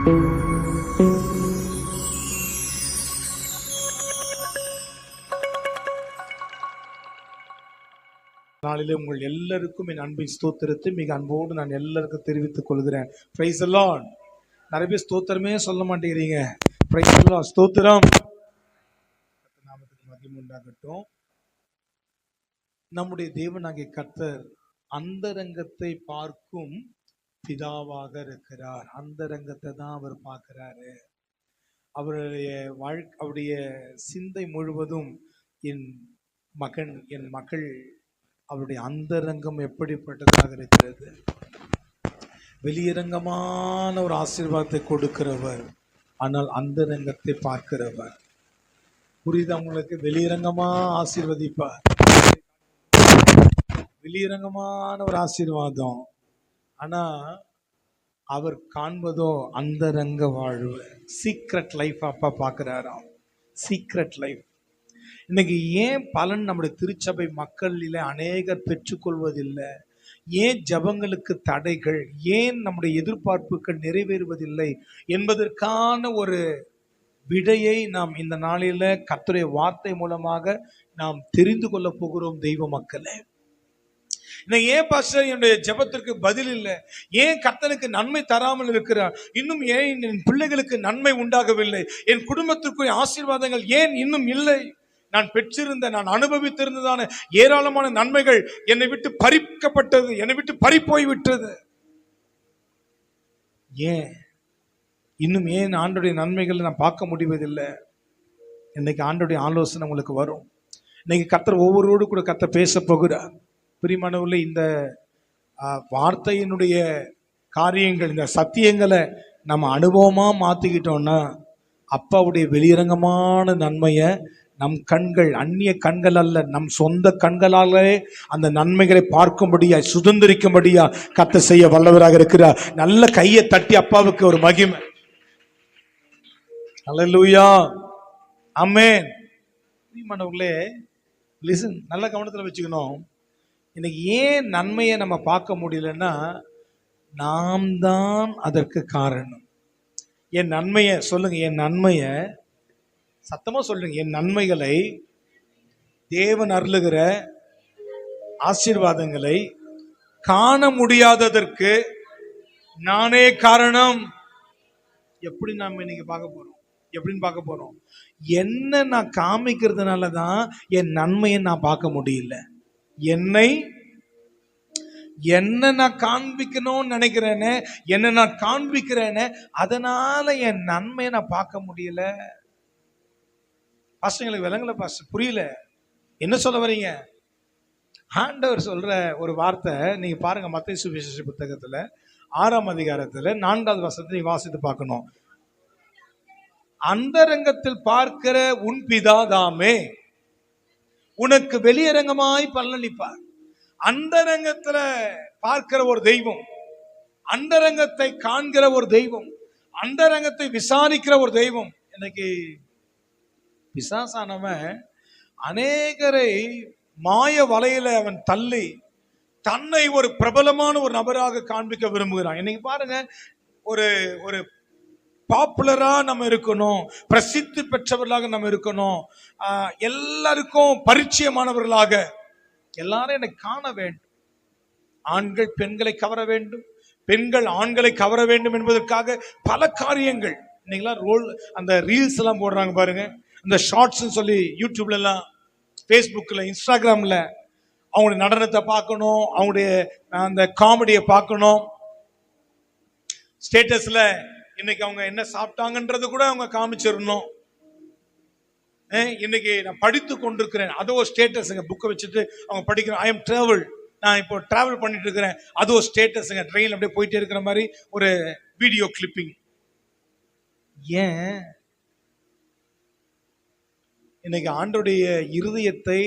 நாளிலே உங்கள் எல்லாருக்கும் என் அன்பின் ஸ்தோத்திரத்தை மிக அன்போடு நான் எல்லாருக்கும் தெரிவித்துக் கொள்கிறேன். Praise the Lord. நிறைய பேர் ஸ்தோத்திரமே சொல்ல மாட்டேங்கிறீங்க. Praise the Lord. ஸ்தோத்திரம். நாமத்துக்கு மகிமை உண்டாகட்டும். நம்முடைய தேவனாகிய கர்த்தர் அந்தரங்கத்தை பார்க்கும் பிதாவாக இருக்கிறார். அந்தரங்கத்தை தான் அவர் பார்க்கிறாரு. அவருடைய சிந்தை முழுவதும் என் மகன், என் மகள், அவருடைய அந்தரங்கம் எப்படிப்பட்டதாக இருக்கிறது. வெளியரங்கமான ஒரு ஆசீர்வாதத்தை கொடுக்கிறவர், ஆனால் அந்தரங்கத்தை பார்க்கிறவர். புரியுது உங்களுக்கு? வெளியரங்கமா ஆசீர்வதிப்பார், வெளியரங்கமான ஒரு ஆசீர்வாதம். ஆனா அவர் காண்பதோ அந்தரங்க வாழ்வு, சீக்ரெட் லைஃப் அப்பா பார்க்கிறாராம். Secret life. இன்னைக்கு ஏன் பலன் நம்முடைய திருச்சபை மக்களில் அநேகர் பெற்றுக்கொள்வதில்லை? ஏன் ஜபங்களுக்கு தடைகள்? ஏன் நம்முடைய எதிர்பார்ப்புகள் நிறைவேறுவதில்லை என்பதற்கான ஒரு விடையை நாம் இந்த நாளில் கர்த்தருடைய வார்த்தை மூலமாக நாம் தெரிந்து கொள்ள போகிறோம். தெய்வ மக்களே, இன்னைக்கு ஏன் பாஸ்டர் என்னுடைய ஜபத்திற்கு பதில் இல்லை? ஏன் கர்த்தனுக்கு நன்மை தராமல் இருக்கிறார்? இன்னும் ஏன் என் பிள்ளைகளுக்கு நன்மை உண்டாகவில்லை? என் குடும்பத்திற்குரிய ஆசீர்வாதங்கள் ஏன் இன்னும் இல்லை? நான் பெற்றிருந்த, நான் அனுபவித்திருந்ததான ஏராளமான நன்மைகள் என்னை விட்டு பறிக்கப்பட்டது, என்னை விட்டு பறிப்போய் விட்டது. ஏன் இன்னும் ஏன் ஆண்டோடைய நன்மைகளை நான் பார்க்க முடிவதில்லை? இன்னைக்கு ஆண்டோடைய ஆலோசனை உங்களுக்கு வரும். இன்னைக்கு கர்த்தர் ஒவ்வொருவரோடு கூட கர்த்தர் பேச போகிறார். பிரியமானவர்களே, இந்த வார்த்தையினுடைய காரியங்கள், இந்த சத்தியங்களை நம்ம அனுபவமாக மாற்றிக்கிட்டோம்னா அப்பாவுடைய வெளியரங்கமான நன்மையை நம் கண்கள், அந்நிய கண்கள் அல்ல, நம் சொந்த கண்களாலே அந்த நன்மைகளை பார்க்கும்படியா, சுதந்திரிக்கும்படியா கர்த்தர் செய்ய வல்லவராக இருக்கிறார். நல்ல கையை தட்டி அப்பாவுக்கு ஒரு மகிமை. அல்லேலூயா, ஆமென். பிரியமானவர்களே, லிசன், நல்ல கவனத்தில் வச்சுக்கணும். இன்னைக்கு ஏன் நன்மையை நம்ம பார்க்க முடியலன்னா நாம் தான் அதற்கு காரணம். என் நன்மையை சொல்லுங்க, என் நன்மையை சத்தமா சொல்லுங்க. என் நன்மைகளை, தேவன் அருளுகிற ஆசீர்வாதங்களை காண முடியாததற்கு நானே காரணம். எப்படி நாம் இன்னைக்கு பார்க்க போறோம்? எப்படின்னு பார்க்க போறோம்? என்ன நான் காமிக்கிறதுனால தான் என் நன்மையை நான் பார்க்க முடியல. என்ன நான் காண்பிக்கணும்னு நினைக்கிறேனே, என்ன நான் காண்பிக்கிறேனே, அதனால என் நன்மையை நான் பார்க்க முடியல. பாஸ்டர்களுக்கு விளங்கல பாஸ்டர், புரியல, என்ன சொல்ல வரீங்க? ஆண்டவர் சொல்ற ஒரு வார்த்தை நீங்க பாருங்க. மத்தேயு சுவிசேஷ புத்தகத்துல 6ஆம் அதிகாரத்துல 4வது வசனத்தை நீ வாசித்து பார்க்கணும். அந்தரங்கத்தில் பார்க்கிற உன் பிதாதாமே உனக்கு வெளியரங்கமாய் பலனளிப்பார். அந்தரங்கத்துல பார்க்கிற ஒரு தெய்வம், அந்தரங்கத்தை காண்கிற ஒரு தெய்வம், அந்தரங்கத்தை விசாரிக்கிற ஒரு தெய்வம். இன்னைக்கு பிசாசானவன் அநேகரை மாய வலையில அவன் தள்ளி தன்னை ஒரு பிரபலமான ஒரு நபராக காண்பிக்க விரும்புகிறான். இன்னைக்கு பாருங்க, ஒரு ஒரு பாப்புலரா நம்ம இருக்கணும், பிரசித்தி பெற்றவர்களாக நம்ம இருக்கணும், எல்லாருக்கும் பரிச்சயமானவர்களாக, எல்லாரும் என்னை காண வேண்டும். ஆண்கள் பெண்களை கவர வேண்டும், பெண்கள் ஆண்களை கவர வேண்டும் என்பதற்காக பல காரியங்கள் இன்னைக்கெல்லாம் அந்த ரீல்ஸ் எல்லாம் போடுறாங்க பாருங்க. இந்த ஷார்ட்ஸ் சொல்லி யூடியூப்ல எல்லாம், ஃபேஸ்புக்கில், இன்ஸ்டாகிராமில் அவங்களுடைய நடனத்தை பார்க்கணும், அவங்களுடைய அந்த காமெடியை பார்க்கணும். ஸ்டேட்டஸில் இன்னைக்கு அவங்க என்ன சாப்பிட்டாங்கன்றது கூட அவங்க காமிச்சிடணும். இன்னைக்கு நான் படித்து கொண்டிருக்கிறேன், அதோ ஸ்டேட்டஸுங்க. புக்கை வச்சுட்டு அவங்க படிக்கிறேன். ஐ எம் டிராவல், நான் இப்போ டிராவல் பண்ணிட்டு இருக்கிறேன், அதோ ஸ்டேட்டஸுங்க. ட்ரெயினில் அப்படியே போயிட்டே இருக்கிற மாதிரி ஒரு வீடியோ கிளிப்பிங். ஏன் இன்னைக்கு ஆண்டோடைய இருதயத்தை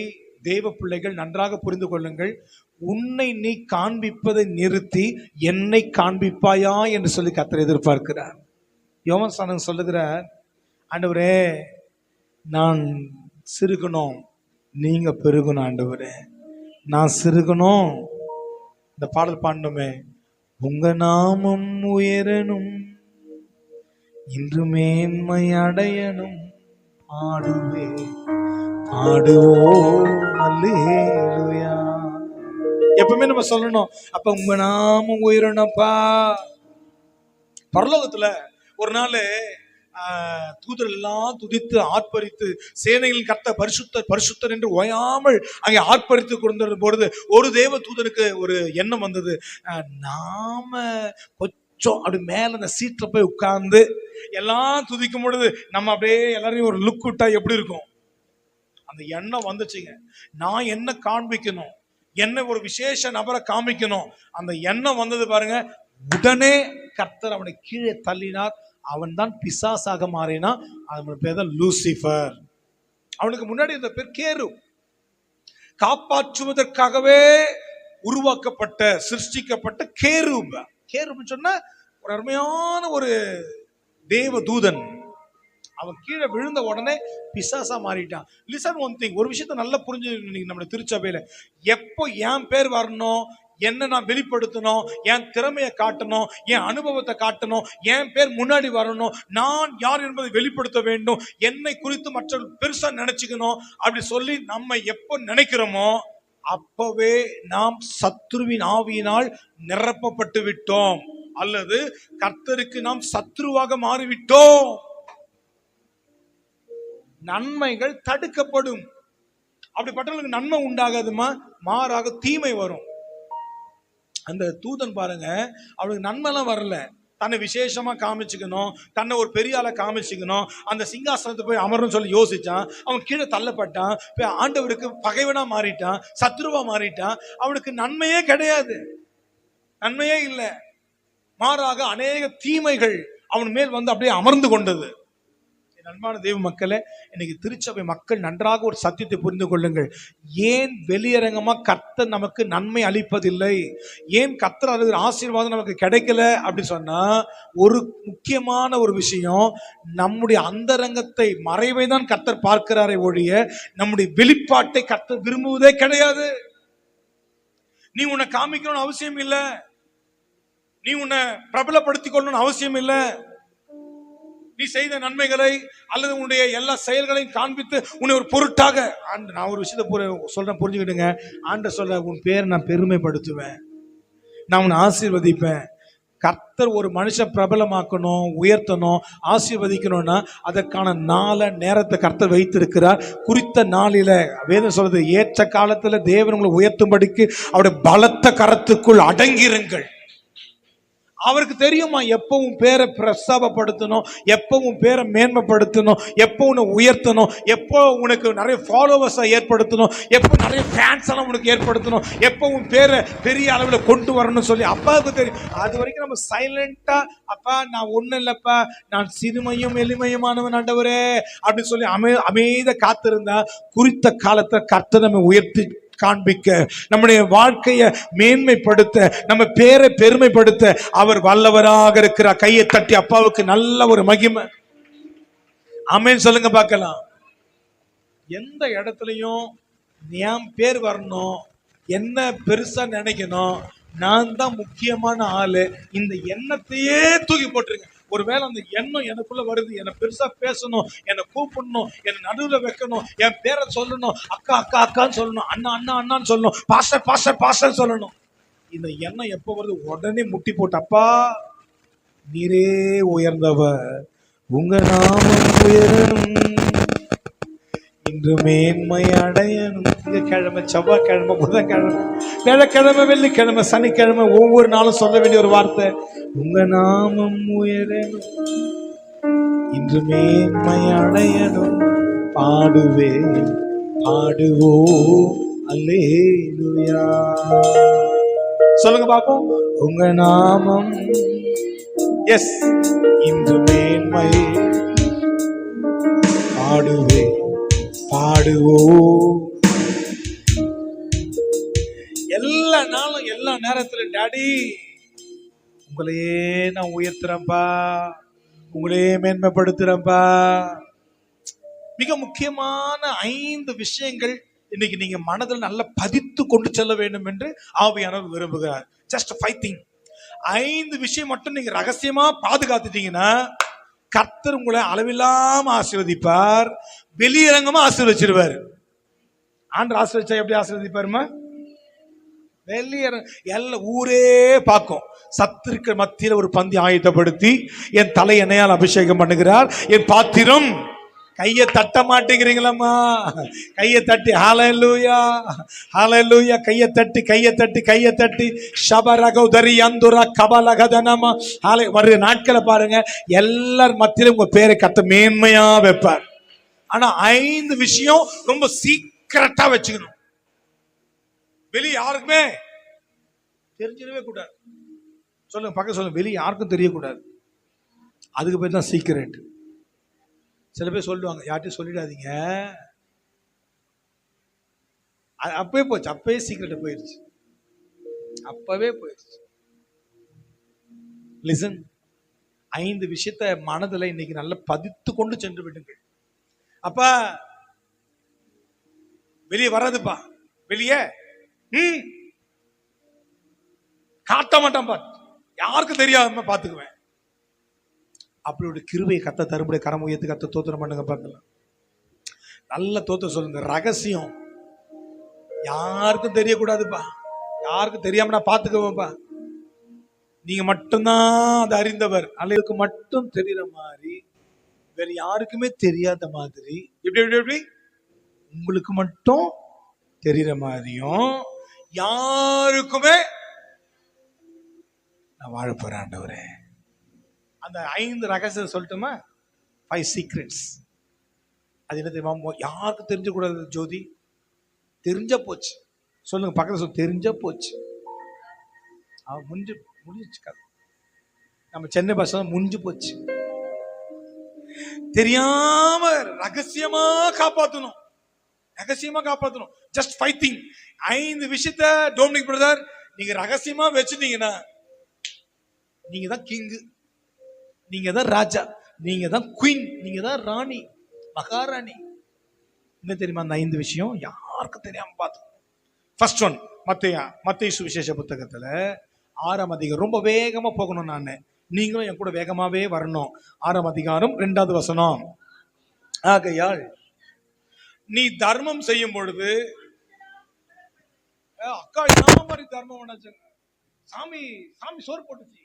தேவ பிள்ளைகள் நன்றாக புரிந்து கொள்ளுங்கள். உன்னை நீ காண்பிப்பதை நிறுத்தி என்னை காண்பிப்பாயா என்று சொல்லி கர்த்தர் எதிர்பார்க்கிறார். யோவான் சொல்லுகிறார், ஆண்டவரே நான் சிறுகணும், நீங்க பெருகணும். ஆண்டவரே நான் சிறுகணும். இந்த பாடல் பாடணுமே, உங்க நாமம் உயரணும், இன்று மேன்மை அடையணும் பாடுவே பாடுவோம் அல்லேலூயா. எப்பவுமே நம்ம சொல்லணும், அப்ப உங்க நாமம் உயரணும்ப்பா. பரலோகத்துல ஒரு நாள் தூதர்கள் எல்லாம் துதித்து ஆர்ப்பரித்து சேனைகளின் கர்த்தர் பரிசுத்தர் பரிசுத்தர் என்று ஓயாமல் அங்கே ஆர்ப்பரித்து கொண்டிருந்த பொழுது ஒரு தேவ தூதனுக்கு ஒரு எண்ணம் வந்தது. நாம கொஞ்சம் அப்படி மேல அந்த சீட்ல போய் உட்கார்ந்து எல்லாம் துதிக்கும் பொழுது நம்ம அப்படியே எல்லாரையும் ஒரு லுக் விட்டா எப்படி இருக்கும்? அந்த எண்ணம் வந்துச்சுங்க. நான் என்ன காண்பிக்கணும், என்ன ஒரு விசேஷ நபரை காமிக்கணும், அந்த எண்ணம் வந்தது பாருங்க. உடனே கர்த்தர் அவனை கீழே தள்ளினார். அவன் தான் பிசாசாக மாறினான். அவன் பேர் தான் லூசிபர். அவனுக்கு முன்னாடி இந்த பேர் கேரு. காப்பாற்றுவதற்காகவே உருவாக்கப்பட்ட சிருஷ்டிக்கப்பட்ட கேருப். கேருப்னு சொன்னா ஒரு அருமையான ஒரு தேவ தூதன். அவன் கீழே விழுந்த உடனே பிசாசா மாறிட்டான். லிசன் ஒன் திங், ஒரு விஷயத்த நல்லா புரிஞ்சு நம்ம திருச்சபையில எப்போ என் பேர் வரணும், என்ன நான் வெளிப்படுத்தணும், என் திறமையை காட்டணும், என் அனுபவத்தை காட்டணும், என் பேர் முன்னாடி வரணும், நான் யார் என்பதை வெளிப்படுத்த வேண்டும், என்னை குறித்து மற்றவர்கள் பெருசா நினைச்சுக்கணும் அப்படி சொல்லி நம்ம எப்போ நினைக்கிறோமோ அப்பவே நாம் சத்ருவின் ஆவியினால் நிரப்பப்பட்டு விட்டோம், அல்லது கர்த்தருக்கு நாம் சத்ருவாக மாறிவிட்டோம். நன்மைகள் தடுக்கப்படும். அப்படிப்பட்டவங்களுக்கு நன்மை உண்டாகாதுமா, மாறாக தீமை வரும். அந்த தூதன் பாருங்க, அவனுக்கு நன்மைலாம் வரல. தன்னை விசேஷமா காமிச்சுக்கணும், தன்னை ஒரு பெரிய ஆளை காமிச்சுக்கணும், அந்த சிங்காசனத்தை போய் அமர்ன்னு சொல்லி யோசிச்சான். அவன் கீழே தள்ளப்பட்டான், ஆண்டவருக்கு பகைவனா மாறிட்டான், சத்ருவா மாறிட்டான். அவனுக்கு நன்மையே கிடையாது, நன்மையே இல்லை. மாறாக அநேக தீமைகள் அவன் மேல் வந்து அப்படியே அமர்ந்து கொண்டது. அன்பான தேவ மக்களே, இன்னைக்கு திருச்சபை மக்கள் நன்றாக ஒரு சத்தியத்தை புரிந்து கொள்ளுங்கள். ஏன் வெளியரங்கமா கர்த்தர் நமக்கு நன்மை அளிப்பதில்லை, ஏன் கர்த்தர் அழுகிற ஆசீர்வாதம் நமக்கு கிடைக்கல அப்படி சொன்னா, ஒரு முக்கியமான ஒரு விஷயம், நம்முடைய அந்தரங்கத்தை மறைவை தான் கர்த்தர் பார்க்கிறாரே ஒழிய நம்முடைய வெளிப்பாட்டை கர்த்தர் விரும்புவதே கிடையாது. நீ உன்னை காமிக்கணும்னு அவசியம் இல்லை, நீ உன்னை பிரபலப்படுத்திக் கொள்ளணும்னு அவசியம் இல்லை. நீ செய்த நன்மைகளை அல்லது உன்னுடைய எல்லா செயல்களையும் காண்பித்து உன்னை ஒரு பொருட்டாக, நான் ஒரு விஷயத்தை சொல்றேன், புரிஞ்சுக்கிட்டுங்க. ஆண்டவர் சொல்ற, உன் பேரை நான் பெருமைப்படுத்துவேன், நான் உன்னை ஆசீர்வதிப்பேன். கர்த்தர் ஒரு மனுஷன் பிரபலமாக்கணும், உயர்த்தணும், ஆசீர்வதிக்கணும்னா அதற்கான நாள நேரத்தை கர்த்தர் வைத்திருக்கிறார். குறித்த நாளில வேதம் சொல்றது, ஏற்ற காலத்துல தேவன் உங்களை உயர்த்தும்படிக்கு அவருடைய பலத்த கரத்துக்குள் அடங்கிருங்கள். அவருக்கு தெரியுமா எப்போ உன் பேரை பிரஸ்தாபப்படுத்தணும், எப்போ உன் பேரை மேன்மைப்படுத்தணும், எப்போ உன்னை உயர்த்தணும், எப்போ உனக்கு நிறைய ஃபாலோவர்ஸை ஏற்படுத்தணும், எப்போ நிறைய ஃபேன்ஸ் எல்லாம் உனக்கு ஏற்படுத்தணும், எப்போ உன் பேரை பெரிய அளவில் கொண்டு வரணும்னு சொல்லி அப்பாவுக்கு தெரியும். அது வரைக்கும் நம்ம சைலண்டா, அப்பா நான் ஒன்றும் இல்லைப்பா, நான் சிறுமையும் எளிமையுமானவன் ஆண்டவரே அப்படின்னு சொல்லி அமைதியாக காத்திருந்தா குறித்த காலத்தை கர்த்தர் நம்ம உயர்த்தி காண்பிக்க, நம்முடைய வாழ்க்கையை மேன்மைப்படுத்த, நம்ம பேரை பெருமைப்படுத்த அவர் வல்லவராக இருக்கிறார். கையை தட்டி அப்பாவுக்கு நல்ல ஒரு மகிமை ஆமென் சொல்லுங்க பார்க்கலாம். எந்த இடத்துலயும் என் பேர் வரணும், என்ன பெருசா நினைக்கணும், நான் தான் முக்கியமான ஆளு, இந்த எண்ணத்தையே தூக்கி போட்டுருங்க. ஒருவேளை அந்த எண்ணம் எனக்குள்ள வருது, என்னை பெருசா பேசணும், என்னை கூப்பிடணும், என்னை நடுவில் வைக்கணும், என் பேரை சொல்லணும், அக்கா அக்கா அக்கான்னு சொல்லணும், அண்ணா அண்ணா அண்ணான்னு சொல்லணும், பாஸ்டர் பாஸ்டர் பாஸ்டர் சொல்லணும். இந்த எண்ணம் எப்போ வருது, உடனே முட்டி போட்டு, அப்பா நீரே உயர்ந்தவர், உங்க நாமம் உயரணும், இன்று மேன்மை அடையணும். திங்கட்கிழமை, செவ்வாய்க்கிழமை, புதன்கிழமை, வியாழக்கிழமை, வெள்ளிக்கிழமை, சனிக்கிழமை ஒவ்வொரு நாளும் சொல்ல வேண்டிய ஒரு வார்த்தை, உங்க நாமம் உயரணும், இன்று மேன்மை அடையணும், பாடுவே பாடுவோ அல்லேலூயா. சொல்லுங்க பாப்போம், உங்க நாமம், எஸ், இன்று மேன்மை, பாடுவே பாடுவோ. எல்லா நாளும் எல்லா நேரத்திலும், டாடி உங்களையே நான் உயர்த்துறேன்ப்பா, உங்களையே மேன்மைப்படுத்துறேன்ப்பா. மிக முக்கியமான 5 விஷயங்கள் இன்னைக்கு நீங்க மனதில் நல்லா பதித்து கொண்டு செல்ல வேண்டும் என்று ஆவியானவர் விரும்புகிறார். Just 5 things. 5 விஷயம் மட்டும் நீங்க ரகசியமா பாதுகாத்துட்டீங்கன்னா கர்த்தர் உங்களை அளவில்லாம ஆசீர்வதிப்பார், வெளியரங்கமா ஆசீர்வச்சிருவார். ஆண்டவர் ஆசீர்வதிச்சா எப்படி ஆசீர்வதிப்பாருமா? வெளியரங்க எல்லாம் ஊரே பார்க்கும். சத்துருக்கள் மத்தியில் ஒரு பந்தி ஆயத்தப்படுத்தி என் தலை எண்ணெயால் அபிஷேகம் பண்ணுகிறார், என் பாத்திரம். கையை தட்ட மாட்டேங்கிறீங்களம்மா? கையை தட்டி ஹalleluya ஹalleluya, கையை தட்டி கையை தட்டி கையை தட்டி ஷபரகௌதரி அந்துரா கபலகதனமா ஹாலே. வர நாட்களை பாருங்க, எல்லார் மத்தியிலும் உங்க பேரை கத்த மேன்மையா வைப்பார். ஆனா 5 விஷயம் ரொம்ப சீக்கிரட்டா வச்சுக்கணும். வெளியே யாருக்குமே தெரிஞ்சிடவே கூடாது. சொல்லுங்க, பக்கம் சொல்லுங்க, வெளியே யாருக்கும் தெரியக்கூடாது. அதுக்கு பேர் தான் சீக்கிரட். சில பேர் சொல்லுவாங்க, யார்ட்டையும் சொல்லிடாதீங்க. அப்பவே போச்சு, அப்பவே சீக்கிரட் போயிடுச்சு, அப்பவே போயிடுச்சு. லிசன், 5 விஷயத்தை மனதில் இன்னைக்கு நல்லா பதித்து கொண்டு சென்று விடுங்கள். அப்ப வெளியே வராதுப்பா, வெளியே காட்ட மாட்டான்பா, யாருக்கும் தெரியாம பாத்துக்குவேன். அப்படி ஒரு கிருபையை கத்த தரும்படி கரம் உயர்த்து கத்த தோத்திரம் பண்ணுங்க பார்க்கலாம். நல்ல தோத்திரம் சொல்லுங்க. ரகசியம் யாருக்கும் தெரியக்கூடாதுப்பா, யாருக்கும் தெரியாம நான் பாத்துக்குவேன்ப்பா. நீங்க மட்டும்தான் அதை அறிந்தவர், அல்லதுக்கு மட்டும் தெரியுற மாதிரி, வேற யாருக்குமே தெரியாத மாதிரி, எப்படி எப்படி எப்படி உங்களுக்கு மட்டும் தெரியுற மாதிரியும் யாருக்குமே நான் வாழ போறேன் ஆண்டவரே. அந்த 5 ரகசியம் சொல்லட்டுமா? 5 சீக்ரெட்ஸ். அது என்ன தெரியுமா? யாருக்கும் தெரிஞ்சக்கூடாது. ஜோதி தெரிஞ்ச போச்சு. சொல்லுங்க, பக்கத்துல சொல்ல, தெரிஞ்ச போச்சு. அவன் முடிஞ்சிச்சு கதை. நம்ம சென்னை பாஷை முடிஞ்சு போச்சு. தெரியாம ரகசியமா காப்பாற்றணும், ரகசியமா காப்பாற்றணும். Just 5 thing. 5 விஷயத்த டோமினிக் பிரதர் நீங்க ரகசியமா வச்சுட்டீங்கன்னா, நீங்க தான் கிங்கு, நீங்க தான் ராஜா, நீங்க தான் குயின், நீங்க தான் ராணி, மகாராணி. என்ன தெரியுமா? அந்த 5 விஷயம் யாருக்கும் தெரியாம பார்த்தோம். ஃபர்ஸ்ட் ஒன், மத்தேயு சுவிசேஷ புத்தகத்துல 6ஆம் அதிகாரம். ரொம்ப வேகமா போகணும், நான் நீங்களும் என் கூட வேகமாவே வரணும். 6ஆம் அதிகாரம் 2வது வசனம். ஆகையால் நீ தர்மம் செய்யும் பொழுது, அக்கா என்ன மாதிரி தர்மம் பண்ணாச்சுங்க, சாமி சாமி சோறு போட்டுச்சு,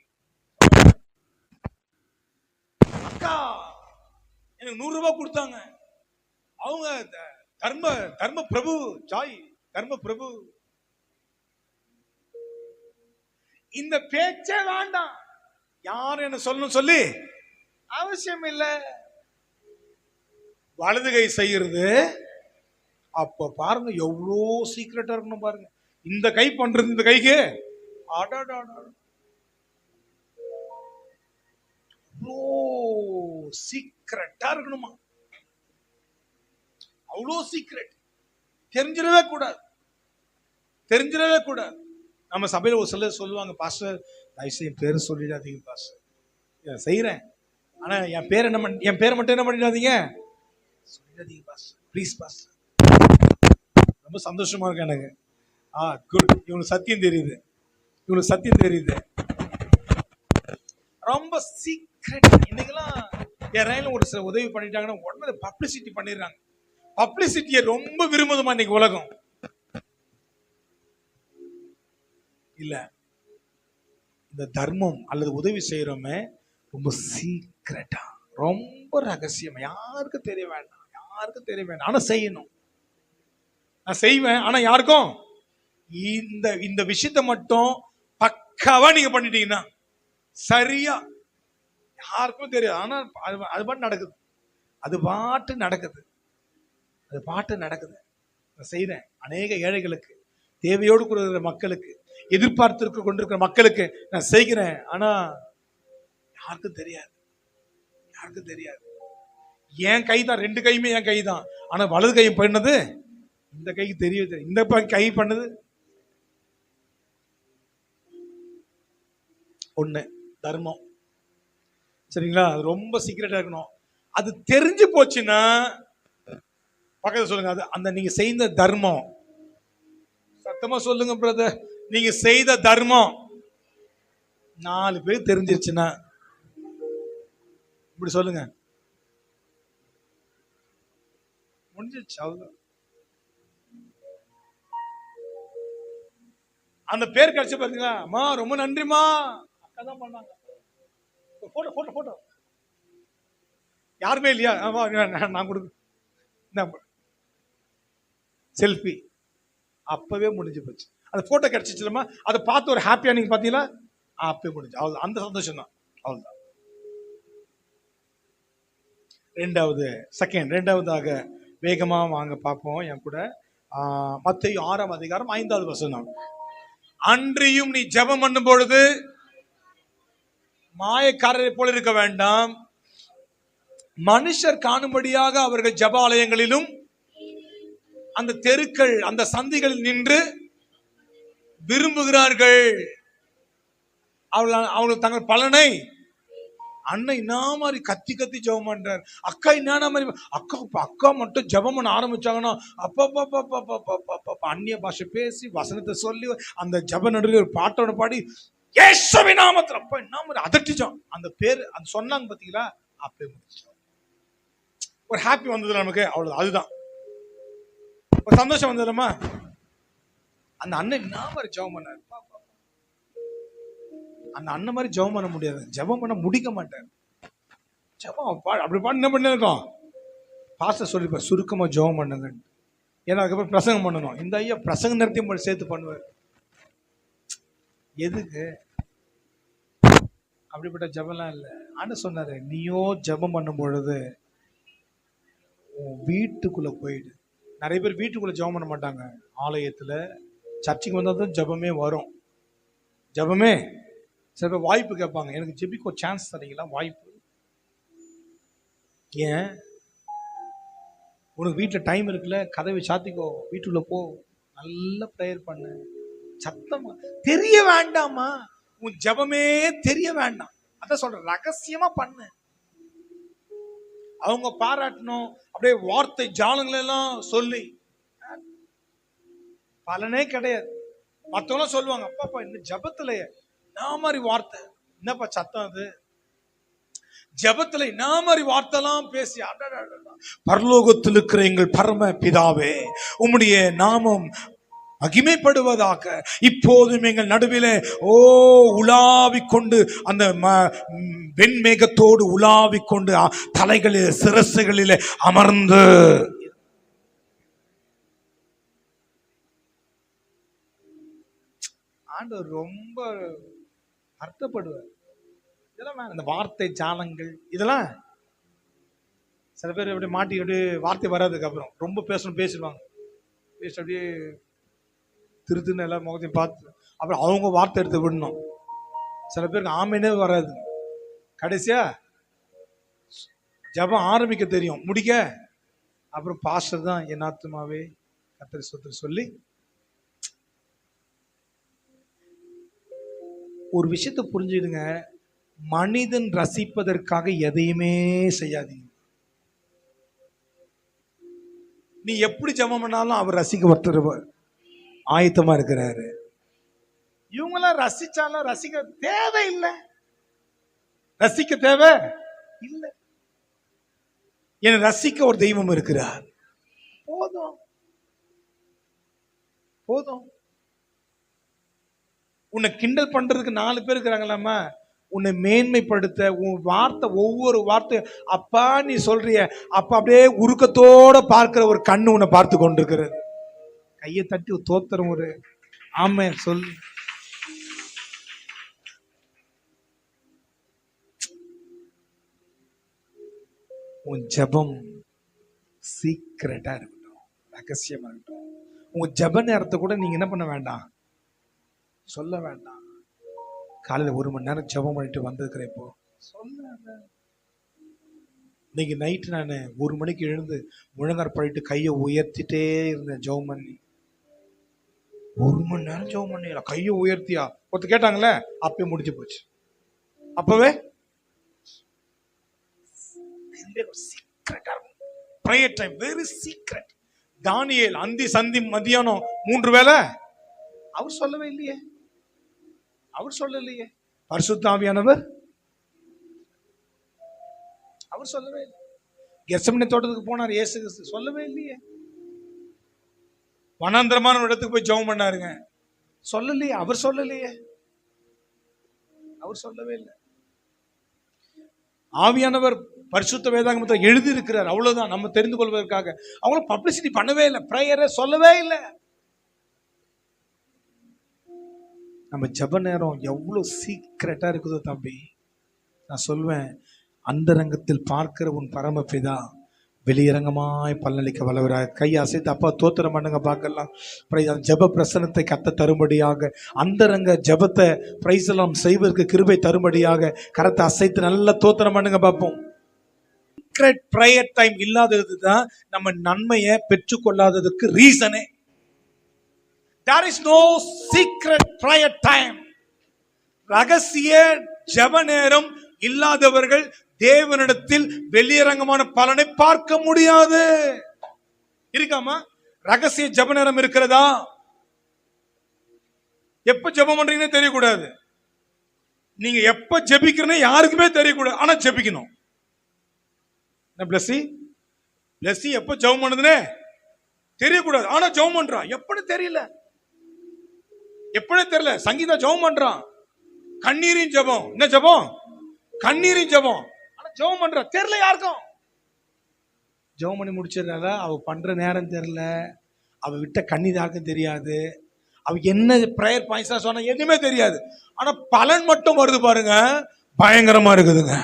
அக்கா எனக்கு 100 ரூபாய் கொடுத்தாங்க, அவங்க தர்ம பிரபு, ஜாய் தர்ம பிரபு. இந்த பேச்சே வேண்டாம், யாரும் என்ன சொல்லணும் சொல்லி அவசியம் இல்லை. வலது கை செய்யறது அப்ப பாருங்க எவ்வளோ சீக்கிரட்டா இருக்கணும் பாருங்க. இந்த கை பண்றது, இந்த கைக்கு சீக்கிரட்டா இருக்கணுமா? அவ்வளோ சீக்கிரட். தெரிஞ்சிடவே கூடாது, தெரிஞ்சிடவே கூடாது. நம்ம சபையில ஒரு சிலர் சொல்லுவாங்க, பாஸ்டர் தயவுசெய்து என் பேரை சொல்லிடாதீங்க பாஸ்டர், செய்யறேன் ஆனா என் பேரை மட்டும் என்ன பண்ணிடாதீங்க, சொல்லிடாதீங்க பாஸ்டர், ப்ளீஸ் பாஸ்டர். ரொம்ப சந்தோஷமா இருக்கு எனக்கு. குட். இவனுக்கு சத்தியம் தெரியுது, இவனுக்கு சத்தியம் தெரியுது. ரொம்ப சீக்ரெட். இன்னைக்கெல்லாம் யாராலும் ஒரு சில உதவி பண்ணிட்டாங்கன்னா உடனே பப்ளிசிட்டி பண்ணிடுறாங்க. பப்ளிசிட்டியை ரொம்ப விரும்புதுமா இன்னைக்கு உலகம். இல்ல, இந்த தர்மம் அல்லது உதவி செய்யறோமே ரொம்ப சீக்ரெட்டா, ரொம்ப ரகசியம், யாருக்கும் தெரிய வேண்டாம், யாருக்கும் தெரிய வேண்டாம். ஆனா செய்யணும். நான் செய்வேன், ஆனா யாருக்கும் இந்த விஷயத்தை மட்டும் பக்காவா நீங்க பண்ணிட்டீங்கன்னா சரியா, யாருக்கும் தெரியாது. ஆனா அது பாட்டு நடக்குது, அது பாட்டு நடக்குது, அது பாட்டு நடக்குது. நான் செய்யறேன். அநேக ஏழைகளுக்கு, தேவையோடு கொடுக்கிற மக்களுக்கு, எதிர்பார்த்து கொண்டிருக்கிற மக்களுக்கு நான் செய்கிறேன். ஆனா யாருக்கும் தெரியாது, யாருக்கும் தெரியாது. என் கை தான், 2 கையுமே என் கை தான். ஆனா வலது கை பண்ணது இந்த கைக்கு தெரியுது, இந்த கை பண்ணது ஒண்ணு. தர்மம், சரிங்களா? அது ரொம்ப சீக்கிரட்டா இருக்கணும். அது தெரிஞ்சு போச்சுன்னா பக்கத்துல சொல்லுங்க, அது அந்த நீங்க செய்த தர்மம், சத்தமா சொல்லுங்க பிரதர், நீங்க செய்த தர்மம் 4 பேர் தெரிஞ்சிருச்சுன்னா, இப்படி சொல்லுங்க. முடிஞ்சிச்சு, அவ்வளவுதான். அந்த பேர் கிடைச்ச பாத்தீங்களா, அம்மா ரொம்ப நன்றிமா, அக்கா தான் பண்ணாங்க. போட்டோ போட்டோ போட்டோ யாருமே இல்லையா? நான் கொடுக்க செல்ஃபி. அப்பவே முடிஞ்சு போச்சு. அந்த போட்டோ கிடைச்சிச்சுலமா, அதை பார்த்து ஒரு ஹாப்பியா நீங்க பாத்தீங்களா, அப்பவே முடிஞ்சு. அவ்வளவு, அந்த சந்தோஷம் தான். அவ்வளவுதான். ரெண்டாவதாக வேகமா வாங்க பார்ப்போம் என் கூட. மத்தேயு 6ஆம் அதிகாரம் 5வது வசனம். அன்றியும் நீ ஜெபம் பண்ணும் பொழுது மாயக்காரரை போல இருக்க வேண்டாம், மனுஷர் காணும்படியாக அவர்கள் ஜெபாலயங்களிலும் அந்த தெருக்கள் அந்த சந்திகளில் நின்று விரும்புகிறார்கள். அவர்கள் தங்கள் பலனை. அண்ணன் என்ன மாதிரி கத்தி கத்தி ஜெபம் பண்றார், அக்கா என்ன மாதிரி, அக்கா மட்டும் ஜெபம் பண்ண ஆரம்பிச்சாங்கன்னா அப்பா அந்நிய பாஷை பேசி வசனத்தை சொல்லி அந்த ஜெப நடுவில் ஒரு பாட்டோட பாடி இயேசுவின் நாமத்தில் அப்பா என்ன மாதிரி அதட்டிச்சோம். அந்த பேர் அந்த சொன்னாங்க பாத்தீங்களா, அப்பே முடிச்சோம். ஒரு ஹாப்பி வந்தது நமக்கு, அவ்வளவு. அதுதான் ஒரு சந்தோஷம் வந்ததுமா. அந்த அண்ணன் என்ன மாதிரி ஜெபம் பண்ணாரு. அந்த அண்ணன் மாதிரி ஜெபம் பண்ண முடியாது, ஜெபம் பண்ண முடிக்க மாட்டார். ஜெபம் அப்படி பாட்டு என்ன பண்ணிருக்கோம், பாஸ்டர் சொல்லிப்பா சுருக்கமா ஜெபம் பண்ணுங்க. ஏன்னா அதுக்கப்புறம் பிரசங்கம் பண்ணணும். இந்த ஐயா பிரசங்க நேரத்தையும் சேர்த்து பண்ணுவார். எதுக்கு? அப்படிப்பட்ட ஜெபம்லாம் இல்லை. ஆனா சொன்னாரு, நீயோ ஜெபம் பண்ணும் பொழுது வீட்டுக்குள்ள போயிடு. நிறைய பேர் வீட்டுக்குள்ள ஜெபம் பண்ண மாட்டாங்க. ஆலயத்துல சர்ச்சுக்கு வந்தா தான் ஜெபமே வரும். ஜெபமே சில பேர் வாய்ப்பு கேட்பாங்க, எனக்கு ஜெபிக்க ஒரு சான்ஸ் தரீங்களா? வாய்ப்பு ஏன்? உனக்கு வீட்டில் டைம் இருக்குல்ல, கதவை சாத்திக்கோ, வீட்டுக்குள்ள போ, நல்ல ப்ரேயர் பண்ணு, சத்தமா தெரிய வேண்டாமா, உன் ஜெபமே தெரிய வேண்டாம். அதான் சொல்ற, ரகசியமா பண்ணு. அவங்க பாராட்டணும், அப்படியே வார்த்தை ஜாலங்களெல்லாம் சொல்லி பலனே கிடையாது. மற்றவங்க சொல்லுவாங்க, அப்பாப்பா இந்த ஜபத்துல நான் மாதிரி வார்த்தை என்னப்பா சத்தம், அது ஜபத்துல நான் மாதிரி வார்த்தைலாம் பேசி பரலோகத்தில் இருக்கிற எங்கள் பரம பிதாவே உம்முடைய நாமம் மகிமைப்படுவதாக, இப்போதும் எங்கள் நடுவிலே உலாவிக் கொண்டு அந்த வெண்மேகத்தோடு உலாவிக் கொண்டு தலைகளில் சிரசுகளிலே அமர்ந்து ஆண்டவர் ரொம்ப அர்த்தப்படுவார். இதெல்லாம் அந்த வார்த்தை ஜாலங்கள், இதெல்லாம் சில பேர் அப்படியே மாட்டி அப்படியே வார்த்தை வராதுக்கு அப்புறம் ரொம்ப பேசிடுவாங்க. பேசி அப்படியே திருத்துன்னு எல்லா முகத்தையும் பார்த்து அப்புறம் அவங்க வார்த்தை எடுத்து விடணும். சில பேருக்கு ஆமைனே வராது. கடைசியா ஜபம் ஆரம்பிக்க தெரியும், முடிக்க அப்புறம் பாஸ்டர் தான் என் ஆத்துமாவே கர்த்தரை ஸ்தோத்திரம் சொல்லி. ஒரு விஷயத்தை புரிஞ்சுடுங்க, மனிதன் ரசிப்பதற்காக எதையுமே செய்யாதீங்க. நீ எப்படி ஜெபம் பண்ணாலும் அவர் ரசிக்க ஒருத்தர் ஆயத்தமா இருக்கிறாரு. இவங்களாம் ரசிச்சாலும் ரசிக்க தேவையில்லை, ரசிக்க தேவை இல்லை. என ரசிக்க ஒரு தெய்வம் இருக்கிறார். போதும் போதும். உன்னை கிண்டல் பண்றதுக்கு 4 பேர் இருக்கிறாங்களாமா, உன்னை மேன்மைப்படுத்த உன் வார்த்தை ஒவ்வொரு வார்த்தை அப்பா நீ சொல்றிய அப்ப அப்படியே உருக்கத்தோட பார்க்கிற ஒரு கண்ணு உன்னை பார்த்து கொண்டிருக்கிறது. கையை தட்டி ஒரு தோத்திரம், ஒரு ஆமை சொல்லு. உன் ஜபம் சீக்கிரட்டா இருக்கட்டும், ரகசியமா இருக்கட்டும். உங்க ஜப நேரத்தை கூட நீங்க என்ன பண்ண வேண்டாம், சொல்ல வேண்டாம். காலையில் 1 மணி நேரம் ஜெபம் பண்ணிட்டு வந்திருக்கிறேன், இப்போ சொல்ல. இன்னைக்கு நைட்டு நான் 1 மணிக்கு எழுந்து முழங்கார் பண்ணிட்டு கையை உயர்த்திட்டே இருந்தேன் ஜெபம் பண்ணி. 1 மணி நேரம் ஜெபம் பண்ணி கையை உயர்த்தியா ஒருத்தர் கேட்டாங்களே, அப்பவே முடிஞ்சு போச்சு. அப்பவே prayer time, very secret. தானியேல் அந்தி சந்தி மதியானம் 3 வேளை அவர் சொல்லவே இல்லையே, அவர் சொல்லலையே. பரிசுத்த ஆவியானவர் அவர் சொல்லவே இல்லை. கெத்செமனே தோட்டத்துக்கு போனார் இயேசு கிறிஸ்து, சொல்லவே இல்லையே. வனாந்திரமான இடத்துக்கு போய் ஜெபம் பண்ணாருங்க, சொல்லலையே. அவர் சொல்லலையே, அவர் சொல்லவே இல்லை. ஆவியானவர் பரிசுத்த வேதாகமத்தை எழுதி இருக்கிறார், அவ்வளவுதான், நம்ம தெரிந்து கொள்வதற்காக. அவங்களும் பப்ளிசிட்டி பண்ணவே இல்லை, பிரேயரை சொல்லவே இல்லை. நம்ம ஜெப நேரம் எவ்வளவு சீக்கிரட்டா இருக்குதோ தம்பி, நான் சொல்வேன், அந்தரங்கத்தில் பார்க்கிற உன் பரமபிதா வெளியரங்கமாய் பலனளிக்க வல்லவராய். கை அசைத்து அப்பா தோத்திரம் பண்ணுங்க பார்க்கலாம். ஜெப பிரசனத்தை கத்த தரும்படியாக, அந்தரங்க ஜெபத்தை பிரைஸ் எல்லாம் செய்வதற்கு கிருபை தரும்படியாக கரத்தை அசைத்து நல்ல தோத்திரம் பண்ணுங்க பார்ப்போம். சீக்ரெட் பிரேயர் டைம் இல்லாதது தான் நம்ம நன்மையை பெற்றுக்கொள்ளாததுக்கு ரீசனே. There is no secret prayer time. ரகசிய ஜெப நேரம் இல்லாதவர்கள் தேவனிடத்தில் வெளியரங்கமான பலனை பார்க்க முடியாது. இருக்காமா? ரகசிய ஜெப நேரம் இருக்கிறதா? எப்ப ஜெபம் பண்றீங்கன்னு தெரியக்கூடாது. நீங்க எப்ப ஜெபிக்கிறீங்க யாருக்குமே தெரியக்கூடாது, ஆனா ஜெபிக்கணும். பிளஸி எப்ப ஜெபம் பண்ணுதுன்னு தெரியக்கூடாது, ஆனா ஜெபம் பண்றான். எப்படி தெரியல, எப்படி தெரியல. சங்கீதா ஜெபம் பண்றான், கண்ணீரின் ஜெபம். என்ன ஜெபம்? கண்ணீரின் ஜெபம். ஆனா ஜெபம் பண்ற தெரியல யாருக்கும். ஜெபம் பண்ணி முடிச்சிடறால, அவ பண்ற நேரம் தெரியல, அவ விட்ட கண்ணீர் யாருக்கும் தெரியாது, அவ என்ன பிரேயர் பாயிண்ட்ஸ் சொன்ன எதுவுமே தெரியாது. ஆனா பலன் மட்டும் வருது பாருங்க, பயங்கரமா இருக்குதுங்க.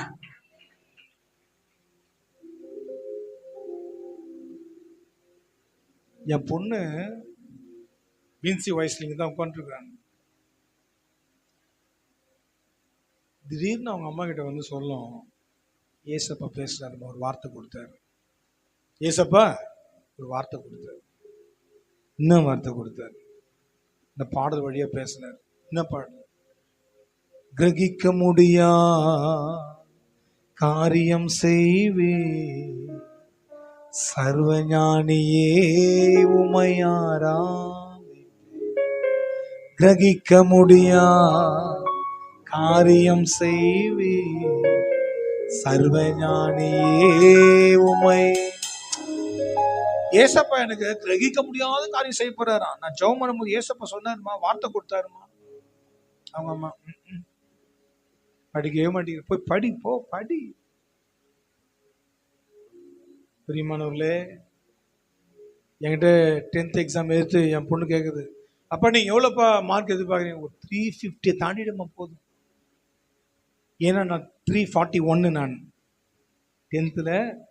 என் பொண்ணு வின்சி வயசுல தான் உட்காந்துருக்காங்க. திடீர்னு அவங்க அம்மா கிட்ட வந்து சொல்லும், ஏசப்பா பேசுறாரு, ஒரு வார்த்தை கொடுத்தாரு. ஏசப்பா ஒரு வார்த்தை கொடுத்தாரு, இன்னும் வார்த்தை கொடுத்தாரு. இந்த பாடல் வழியா பேசினார். என்ன பாடல்? கிரகிக்க முடியா காரியம் செய்வே சர்வஞானியே உமையாரா. கிரகிக்க முடியா காரியம் செய்வே சர்வஞானியே உமை. ஏசப்பா எனக்கு கிரகிக்க முடியாத காரியம் செய்ய போறாரா. நான் ஜெபம் பண்ணும்போது ஏசப்பா சொன்னாருமா, வார்த்தை கொடுத்தாருமா. அவங்க அம்மா படிக்கவே மாட்டேங்கிற. போய் படி, போ படி. பிரியமானவர்களே, என்கிட்ட 10th எக்ஸாம் எடுத்து என் பொண்ணு கேட்குது, அப்பா நீங்க எவ்வளோப்பா மார்க் எதிர்பார்க்குறீங்க? ஒரு 350 தாண்டிடுமா போதும். ஏன்னா நான் 341, நான் 10th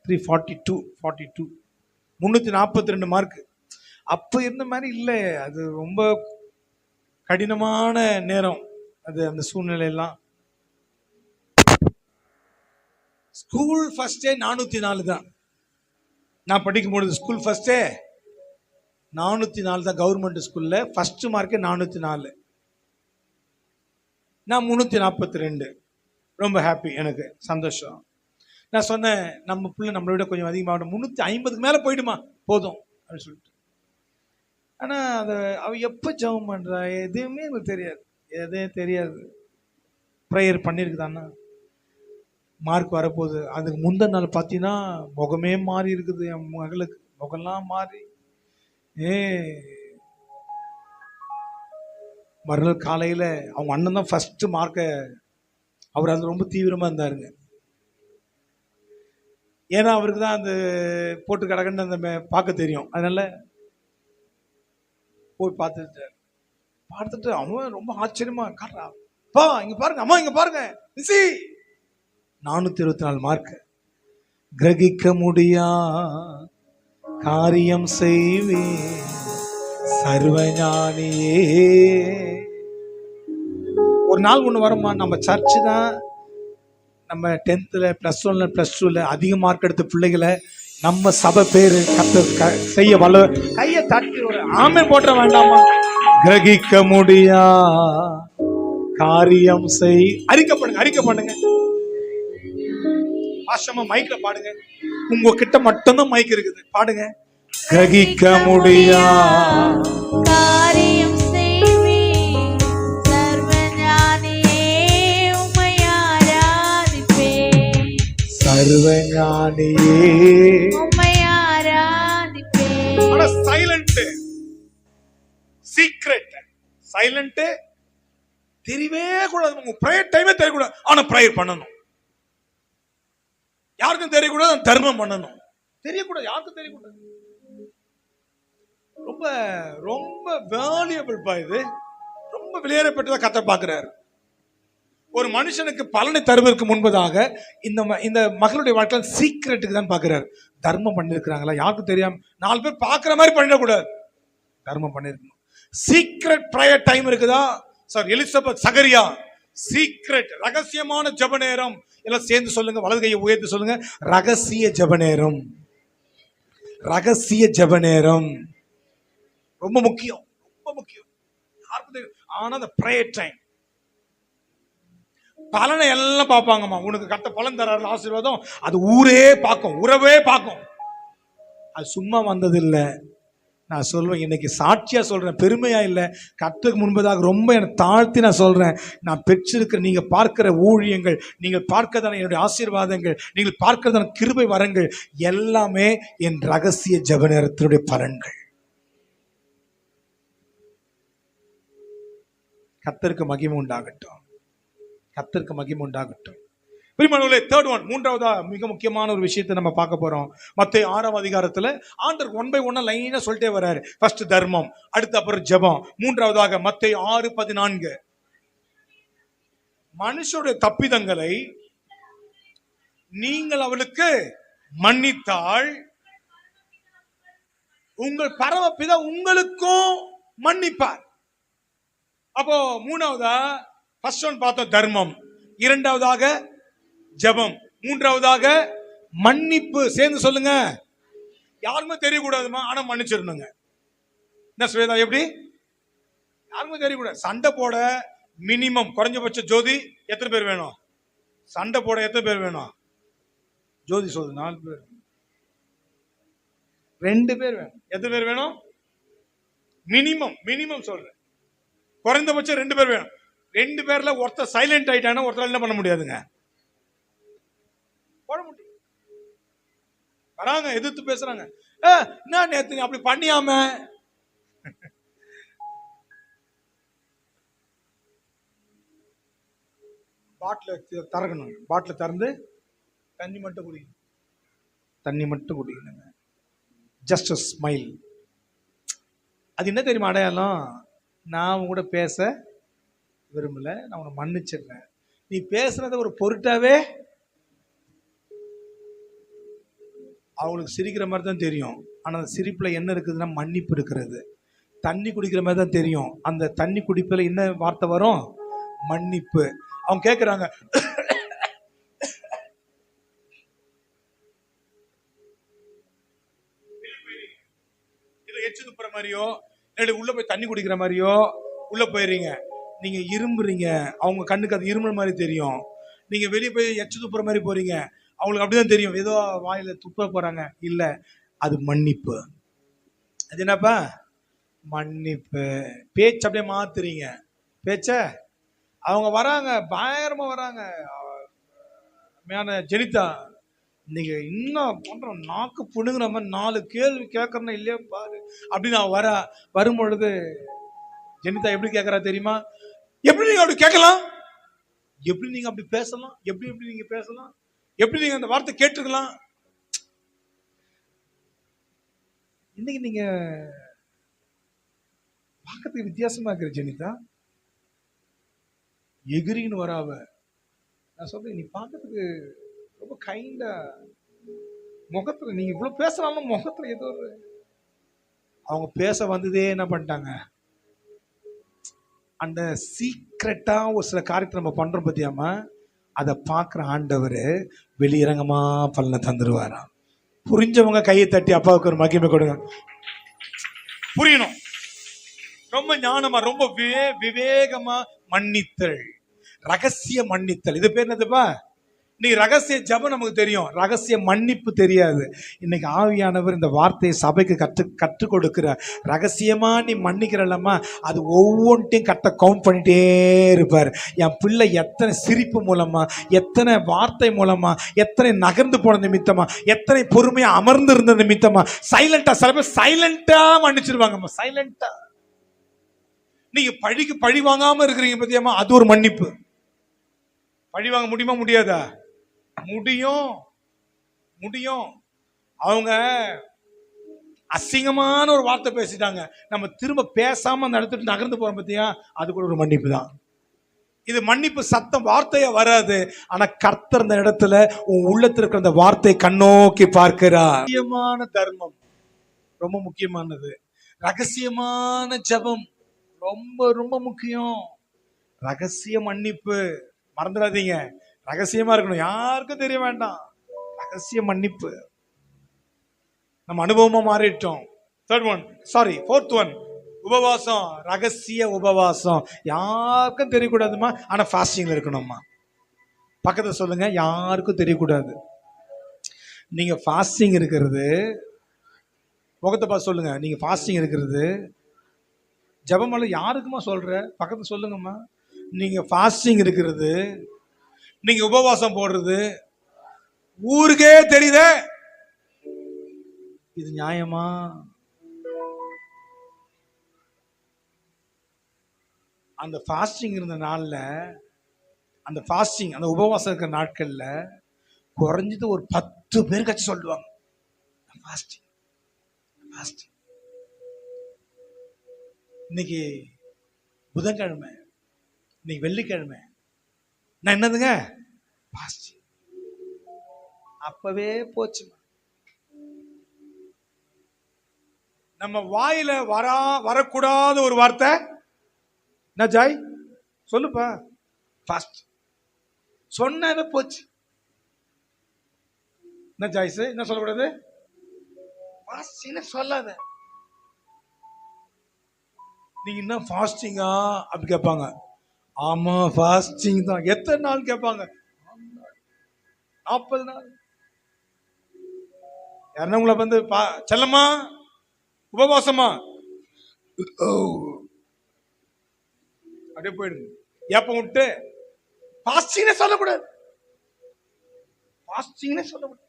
342 342 மார்க். அப்போ இருந்த மாதிரி இல்லை, அது ரொம்ப கடினமான நேரம் அது, அந்த சூழ்நிலையெல்லாம். ஸ்கூல் ஃபர்ஸ்டே 404 தான். நான் படிக்கும்பொழுது ஸ்கூல் ஃபர்ஸ்டே 404 தான். கவர்மெண்ட் ஸ்கூல்ல ஃபர்ஸ்ட் மார்க்கே 404, நான் 342. ரொம்ப ஹாப்பி, எனக்கு சந்தோஷம். நான் சொன்னேன், நம்ம பிள்ளை நம்மளை விட கொஞ்சம் அதிகமாக 350 மேலே போயிடுமா போதும் அப்படின்னு சொல்லிட்டு. ஆனால் அதை அவ எப்போ ஜெபம் பண்ணுறா எதுவுமே எனக்கு தெரியாது, எதுவும் தெரியாது. ப்ரேயர் பண்ணியிருக்குதாண்ணா, மார்க் வரப்போகுது. அதுக்கு முந்தின நாள் பார்த்தீங்கன்னா முகமே மாறி இருக்குது. என் மகளுக்கு முகம்லாம் மாறி, மறுநாள் காலையில் அவங்க அண்ணன் தான் ஃபர்ஸ்ட் மார்க்கை, அவர் அது ரொம்ப தீவிரமாக இருந்தாருங்க. ஏன்னா அவருக்கு தான் அந்த போட்டு கிடக்குன்னு அந்த பார்க்க தெரியும். அதனால போய் பார்த்துட்டு அவன் ரொம்ப ஆச்சரியமா காட்டுறா, பா இங்க பாருங்க, அம்மா இங்க பாருங்க, 424 மார்க். கிரகிக்க முடியா காரியம் செய்வே சர்வஞானியே. ஒரு நாள் ஒன்று வருமா, நம்ம சர்ச்சு தான் நம்ம 10th +1 +2 அதிக மார்க் எடுத்த பிள்ளைகளை நம்ம சபை பேரு செய்ய வல்ல. கையை தட்டி ஒரு ஆமென் போட்ட வேண்டாமா? கிரகிக்க முடியா காரியம் செய். அறிக்கை பண்ணுங்க. ஆஷமா மைக்ல பாடுங்க. உங்ககிட்ட மட்டும்தான் மைக் இருக்குது, பாடுங்க. கிரகிக்க முடியா காரியம் செய்வே சர்வஞானியே உம்மை ஆராதிப்பேன். சர்வஞானியே. உம்மை ஆராதிப்பேன். ஆனா சைலண்ட், சீக்ரெட், சைலண்ட் தெரியவே கூடாது. உங்க ப்ரேயர் டைமே தெரியக்கூடாது, ஆனா ப்ரேயர் பண்ணணும். யாருக்கும் தெரியக்கூடாது, தர்மம் பண்ணணும். தெரியக்கூடாது, யாருக்கும் தெரியக்கூடாது. ரொம்ப ரொம்ப வேல்யூபிள் பா இது. ரொம்ப விலையேறப்பட்டதா கர்த்தர் பார்க்கிறார். ஒரு மனுஷனுக்கு பலனை தருவதற்கு முன்பதாக இந்த மகளுடைய வாழ்க்கையில் சீக்ரெட்டுக்கு தான் பார்க்கிறார். தர்மம் பண்ணிருக்கிறாங்களா யாருக்கும் தெரியாம 4 பேர் பார்க்கிற மாதிரி பண்ணிடக்கூடாது. தர்மம் பண்ணிருக்கணும். சீக்ரெட் பிரேயர் டைம் இருக்குதா சார்? எலிசபெத், சகரியா, சீக்ரெட் ரகசியமான ஜெப நேரம். எல்லாம் சேர்ந்து சொல்லுங்க, வலது கையை உயர்த்தி சொல்லுங்க, ரகசிய ஜெப நேரம். ரகசிய ஜெப நேரம் ரொம்ப முக்கியம், ரொம்ப முக்கியம். யாருக்கும் தெரியும், ஆனா அந்த பிரேயர் டைம் பலனை எல்லாம் பார்ப்பாங்கம்மா. உனக்கு கட்ட பலன் தராரு ஆசீர்வாதம், அது ஊரே பார்க்கும், உறவே பார்க்கும். அது சும்மா வந்தது இல்லை. நான் சொல்வேன், இன்னைக்கு சாட்சியா சொல்றேன், பெருமையா இல்லை, கர்த்தருக்கு முன்பதாக ரொம்ப எனக்கு தாழ்த்தி நான் சொல்றேன். நான் பெற்றிருக்கிற, நீங்க பார்க்கிற ஊழியங்கள், நீங்கள் பார்க்கிறதான என்னுடைய ஆசீர்வாதங்கள், நீங்கள் பார்க்கிறதான கிருபை வரங்கள் எல்லாமே என் ரகசிய ஜெப நேரத்தினுடைய பலன்கள். கர்த்தருக்கு மகிமை உண்டாகட்டும், கர்த்தருக்கு மகிமை உண்டாகட்டும். பிரியமானவர்களே, தேர்ட் ஒன், மூன்றாவதா மிக முக்கியமான ஒரு விஷயத்தை நம்ம பார்க்க போறோம். மத்தேயு 6ஆம் அதிகாரத்துல ஆண்டவர் 1 by 1 லைனா சொல்லிட்டே வர்றாரு. ஃபர்ஸ்ட் தர்மம், அடுத்து அப்புறம் ஜெபம், மூன்றாவதாக மத்தேயு 6:14 மனுஷருடைய தப்பிதங்களை நீங்கள் அவளுக்கு மன்னித்தால் உங்கள் பரமபிதா உங்களுக்கும் மன்னிப்பார். அப்போ மூணாவதா ஃபர்ஸ்ட் ஒன் பார்த்தோம் தர்மம், இரண்டாவதாக ஜெபம், மூன்றாவதாக மன்னிப்பு. சேர்ந்து சொல்லுங்க, யாருமே தெரியக்கூடாதுமா, ஆனா மன்னிச்சிடணுங்க. என்ன சுவேதா, எப்படி? யாருமே தெரியக்கூடாது. சண்டை போட மினிமம் குறைஞ்சபட்ச ஜோதி எத்தனை பேர் வேணும்? சண்டை போட எத்தனை பேர் வேணும்? ஜோதி சொல்லுது 4 பேர், 2 பேர் வேணும். எத்தனை பேர் வேணும்? மினிமம், மினிமம் சொல்றேன், குறைந்தபட்சம் 2 பேர் வேணும். 2 பேர்ல ஒருத்தர் சைலண்ட் ஆயிட்டானா ஒருத்தர் என்ன பண்ண முடியாதுங்க, போட முடியும். வராங்க, எதிர்த்து பேசுறாங்க, நான் நேத்து அப்படி பண்ணியாம. பாட்டில் திறக்கணும், பாட்டில் திறந்து தண்ணி மட்டும் குடிக்கணும், தண்ணி மட்டும் குடிக்கணுங்க. Just a smile. அது என்ன தெரியுமா அடையாளம்? நான் உன் கூட பேச விரும்பல, நான் உன்னை மன்னிச்சிடுறேன். நீ பேசுறத ஒரு பொருட்டாவே அவங்களுக்கு சிரிக்கிற மாதிரி தான் தெரியும், ஆனா அந்த சிரிப்புல என்ன இருக்குதுன்னா மன்னிப்பு இருக்கிறது. தண்ணி குடிக்கிற மாதிரி தான் தெரியும், அந்த தண்ணி குடிப்புல என்ன வார்த்தை வரும்? மன்னிப்பு. அவங்க கேட்குறாங்க, எச்சு துப்புற மாதிரியோ உள்ள போய் தண்ணி குடிக்கிற மாதிரியோ உள்ள போயிடுறீங்க. நீங்க இரும்புறீங்க, அவங்க கண்ணுக்கு அது இரும்புற மாதிரி தெரியும். நீங்க வெளியே போய் எச்சு துப்புற மாதிரி போறீங்க, அவங்களுக்கு அப்படிதான் தெரியும், ஏதோ வாயில துப்ப போறாங்க. இல்ல, அது மன்னிப்பு. அது என்னப்பா? மன்னிப்பு. பேச்சு அப்படியே மாத்துறீங்க பேச்ச. அவங்க வராங்க, பயங்கரமா வராங்க. ஜெனிதா, நீங்க இன்னும் பண்ற நாக்கு புடுங்குற மாதிரி 4 கேள்வி கேட்கறேன்னா இல்லையா பாரு அப்படின்னு நான் வரும்பொழுது ஜெனிதா எப்படி கேட்கறா தெரியுமா? எப்படி நீங்க அப்படி கேட்கலாம்? எப்படி நீங்க அப்படி பேசலாம்? எப்படி நீங்க பேசலாம்? எப்படி நீங்க அந்த வார்த்தை கேட்டுக்கலாம்? இன்னைக்கு நீங்க பார்க்கறதுக்கு வித்தியாசமா இருக்கிற ஜெனிதா, எகிரின்னு வராவ. நான் சொல்றேன், நீ பார்க்கறதுக்கு ரொம்ப கைண்டா, முகத்துல நீங்க இவ்வளவு பேசலாம், முகத்துல ஏதோ ஒரு, அவங்க பேச வந்ததே என்ன பண்ணிட்டாங்க, அந்த சீக்ரெட்டா ஒரு சில காரியத்தை நம்ம பண்றோம் பத்தியாமா, அதை பார்க்குற ஆண்டவர் வெளியிறங்கமா பலனை தந்துருவாராம். புரிஞ்சவங்க கையை தட்டி அப்பாவுக்கு ஒரு மகிமை கொடுங்க. புரியணும். ரொம்ப ஞானமா, ரொம்ப விவேகமா மன்னித்தல், ரகசிய மன்னித்தல். இது பேர் என்னதுப்பா? இன்னைக்கு ரகசிய ஜெபம் நமக்கு தெரியும், ரகசிய மன்னிப்பு தெரியாது. இன்னைக்கு ஆவியானவர் இந்த வார்த்தையை சபைக்கு கற்றுக் கொடுக்கிற. ரகசியமா நீ மன்னிக்கிறல்லம்மா, அது ஒவ்வொன்றையும் கவுண்ட் பண்ணிட்டே இருப்பார். என் பிள்ளை எத்தனை சிரிப்பு மூலமா, எத்தனை வார்த்தை மூலமா, எத்தனை நகர்ந்து போன நிமித்தமா, எத்தனை பொறுமையா அமர்ந்து இருந்த நிமித்தமா, சைலண்டா, சில பேர் சைலண்டா மன்னிச்சிருவாங்கம்மா. சைலண்டா நீங்க பழி வாங்காம இருக்கிறீங்க பத்தியாமா, அது ஒரு மன்னிப்பு. பழி வாங்க முடியுமா? முடியாதா? முடியும், முடியும். அவங்க அசிங்கமான ஒரு வார்த்தை பேசிட்டாங்க, நம்ம திரும்ப பேசாம அந்த இடத்துல நகர்ந்து போறோம் பத்தியா, அது கூட ஒரு மன்னிப்பு தான். இது மன்னிப்பு சத்தம் வார்த்தையா வராது, ஆனா கர்த்தர் அந்த இடத்துல உன் உள்ளத்துல இருக்கிற அந்த வார்த்தையை கண்ணோக்கி பார்க்கிறார். முக்கியமான தர்மம் ரொம்ப முக்கியமானது. ரகசியமான ஜெபம் ரொம்ப ரொம்ப முக்கியம். ரகசிய மன்னிப்பு மறந்துடாதீங்க. ரகசியமா இருக்கணும், யாருக்கும் தெரிய வேண்டாம். ரகசிய மன்னிப்பு நம்ம அனுபவமா மாறிட்டோம். ஃபோர்த் ஒன், உபவாசம். ரகசிய உபவாசம் யாருக்கும் தெரியக்கூடாதுமா, ஆனா ஃபாஸ்டிங்ல இருக்கணும்மா. பக்கத்துல சொல்லுங்க, யாருக்கும் தெரியக்கூடாது. நீங்க ஃபாஸ்டிங் இருக்கிறது, முகத்தை பார்த்து சொல்லுங்க, நீங்க ஃபாஸ்டிங் இருக்கிறது ஜெபமல்ல. யாருக்குமா சொல்ற? பக்கத்துல சொல்லுங்கம்மா. நீங்க ஃபாஸ்டிங் இருக்கிறது, நீங்க உபவாசம் போடுறது ஊருக்கே தெரியுதே, இது நியாயமா? அந்த ஃபாஸ்டிங் இருந்த நாள்ல, அந்த ஃபாஸ்டிங், அந்த உபவாசம் இருக்கிற நாட்கள்ல குறைஞ்சது ஒரு 10 பேர் கட்சி சொல்லுவாங்க ஃபாஸ்டிங், ஃபாஸ்டிங். இன்னைக்கு புதன்கிழமை, இன்னைக்கு வெள்ளிக்கிழமை, நான் என்னதுங்க பாஸ்டிங். அப்பவே போச்சுமா. நம்ம வாயில வரக்கூடாத ஒரு வார்த்தை என்ன ஜாய் சொல்லுப்பா, ஃபாஸ்ட் சொன்னவே போச்சு. என்ன ஜாய்ஸ், என்ன சொல்லக்கூடாது? ஃபாஸ்டிங் சொல்லாத. நீங்க என்ன ஃபாஸ்டிங்கா அப்படி கேட்பாங்க. ஆமா ஃபாஸ்டிங் தான். எத்தனை நாள் கேட்பாங்க? 40 நாள். யாருன்னா உங்களை வந்து செல்லம்மா உபவாசமா அப்படியே போயிடுங்க. எப்ப விட்டு ஃபாஸ்டிங் சொல்லக்கூடாது, ஃபாஸ்டிங் சொல்லக்கூடாது.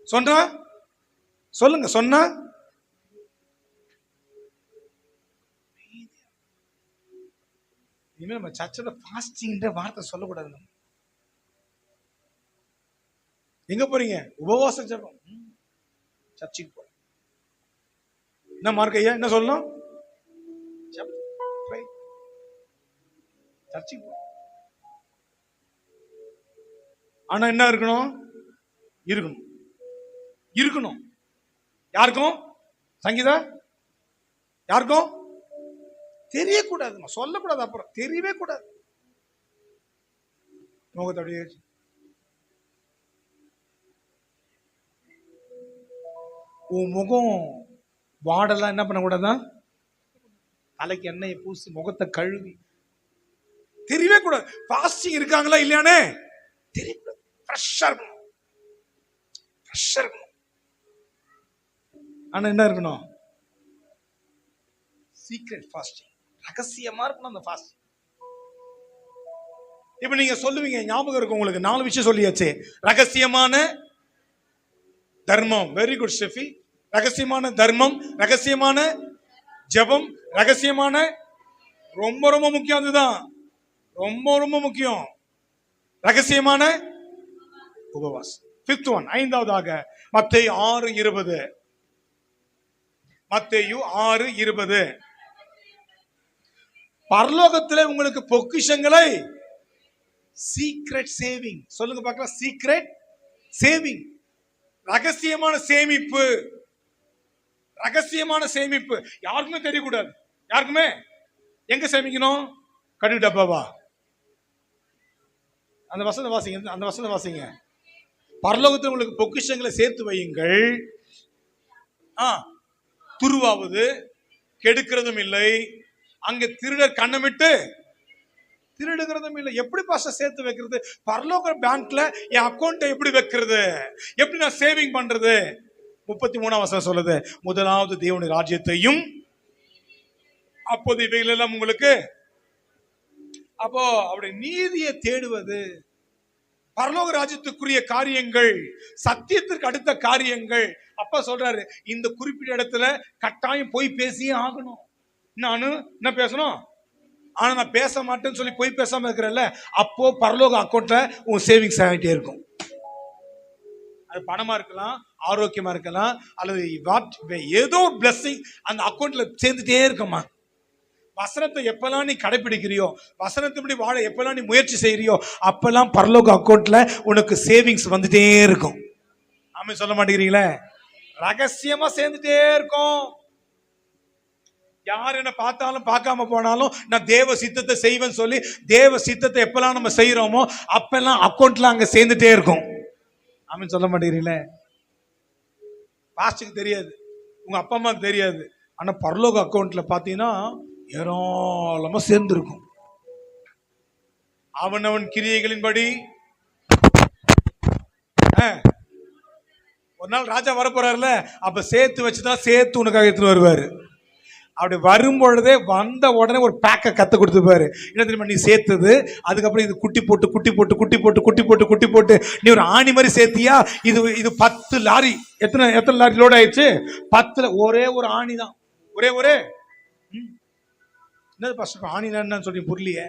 சொன்னா சொல்லுங்க, சொன்னா இனிமே நம்ம சர்ச்சில் ஃபாஸ்டிங்ன்ற வார்த்தை சொல்லக்கூடாது. எங்க போறீங்க? உபவாச ஜெபம். சர்ச்சுக்கு போறேன். என்ன மார்க் ஐயா, என்ன சொல்லணும்? சர்ச்சுக்கு போ. ஆனா என்ன இருக்கணும்? இருக்கணும், இருக்கணும். யாருக்கும்? சங்கீதா யாருக்கும் தெரியக்கூடாது, சொல்லக்கூடாது. அப்புறம் தெரியவே கூடாது. முகத்தோடைய உன் முகம் வாடெல்லாம் என்ன பண்ணக்கூடாதான்? தலைக்கு எண்ணெயை பூசி முகத்தை கழுவி தெரியவே கூடாது. ஃபாஸ்டிங் இருக்காங்களா இல்லையானே தெரியக்கூடாது. ஃப்ரெஷ்ஷா இருக்கணும், ஃப்ரெஷ்ஷா இருக்கணும். ஆனா என்ன இருக்கணும்? சீக்ரெட் ஃபாஸ்டிங், ரகசியமா இருக்கணும் அந்த ஃபாஸ்டிங். இப்ப நீங்க சொல்லுவீங்க, ஞாபகம் இருக்கும் உங்களுக்கு, 4 விஷயம் சொல்லியாச்சு. ரகசியமான தர்மம், வெரி குட் ஷெஃபி. ரகசியமான தர்மம், ரகசியமான ஜெபம், ரகசியமான, ரொம்ப ரொம்ப முக்கியம். அதுதான் ரொம்ப ரொம்ப முக்கியம். ரகசியமான உபவாசம். 5th ஒன், 5வதாக மத்தேயு 6:20. மத்தேயு 6:20. பரலோகத்தில் உங்களுக்கு பொக்கிஷங்களை, சீக்ரெட் சேவிங் சொல்லுங்க பார்க்கலாம். சீக்ரெட் சேவிங், ரகசியமான சேமிப்பு. ரகசியமான சேமிப்பு யாருக்குமே தெரியக்கூடாது. யாருக்குமே. எங்க சேமிக்கணும்? கடு டப்பாவா? அந்த வசனம் வாசிங்க, அந்த வசனம் வாசிங்க. பரலோகத்தில் உங்களுக்கு பொக்கிஷங்களை சேர்த்து வையுங்கள், துருவாவது கெடுக்கிறதும் இல்லை, அங்க திருடர் கண்ணமிட்டு திருடுகிறதும் இல்லை. எப்படி பாஸ்டர் சேர்த்து வைக்கிறது? பரலோக பேங்க்ல என் அக்கௌண்ட்டை எப்படி வைக்கிறது? எப்படி நான் சேவிங் பண்றது? 33ஆம் வசனம் சொல்லுது, முதலாவது தேவனுடைய ராஜ்யத்தையும் அப்போது இவைகள் எல்லாம் உங்களுக்கு. அப்போ அவருடைய நீதியை தேடுவது, பரலோக ராஜ்யத்துக்குரிய காரியங்கள், சத்தியத்திற்கு அடுத்த காரியங்கள். அப்பா சொல்றாரு, இந்த குறிப்பிட்ட இடத்துல கட்டாயம் போய் பேசியே ஆகணும். நானு என்ன பேசணும்? ஆனா நான் பேச மாட்டேன்னு சொல்லி போய் பேசாம இருக்கிறல்ல, அப்போ பரலோக அக்கௌண்ட்ல உன் சேவிங்ஸ் ஆகிட்டே இருக்கும். அது பணமா இருக்கலாம், ஆரோக்கியமா இருக்கலாம், அல்லது ஏதோ பிளஸிங் அந்த அக்கௌண்ட்ல சேர்ந்துட்டே இருக்குமா. வசனத்தை எப்பெல்லாம் நீ கடைபிடிக்கிறியோ, வசனத்தின்படி வாழ எப்பெல்லாம் நீ முயற்சி செய்யறியோ, அப்பெல்லாம் பரலோக அக்கௌண்ட்ல உனக்கு சேவிங்ஸ் வந்துட்டே இருக்கும். ஆமென் சொல்ல மாட்டேங்கிறீங்களே? ரகசியமா சேர்ந்துட்டே இருக்கும். யார் என்ன பார்த்தாலும் பார்க்காம போனாலும் நான் தேவ சித்தத்தை செய்வேன்னு சொல்லி தேவ சித்தத்தை எப்பெல்லாம் நம்ம செய்யறோமோ அப்பெல்லாம் அக்கௌண்ட்ல அங்க சேர்ந்துட்டே இருக்கும். ஆமென் சொல்ல மாட்டேங்கிறீங்களே? பாஸ்டுக்கு தெரியாது, உங்க அப்பா அம்மாவுக்கு தெரியாது, ஆனா பரலோக அக்கௌண்ட்ல பாத்தீங்கன்னா ஏராளமா சேர்ந்திருக்கும். அவனவன் கிரியைகளின்படி. ஒரு நாள் ராஜா வரப்போறாருல, அப்ப சேர்த்து வச்சுதான் சேர்த்து உனக்காக எடுத்துட்டு வருவாரு. அப்படி வரும்பொழுதே வந்த உடனே ஒரு பேக்கை கத்து கொடுத்துப்பாரு. என்ன தெரியுமா? நீ சேர்த்தது, அதுக்கப்புறம் இது குட்டி போட்டு குட்டி போட்டு குட்டி போட்டு குட்டி போட்டு குட்டி போட்டு நீ ஒரு ஆணி மாதிரி சேர்த்தியா, இது 10 லாரி. எத்தனை லாரி லோட் ஆயிடுச்சு? 10ல ஒரே ஒரு ஆணி தான். ஒரே என்னது பாஸ்டர் ஆணி என்னன்னு சொல்லி புரியலையே.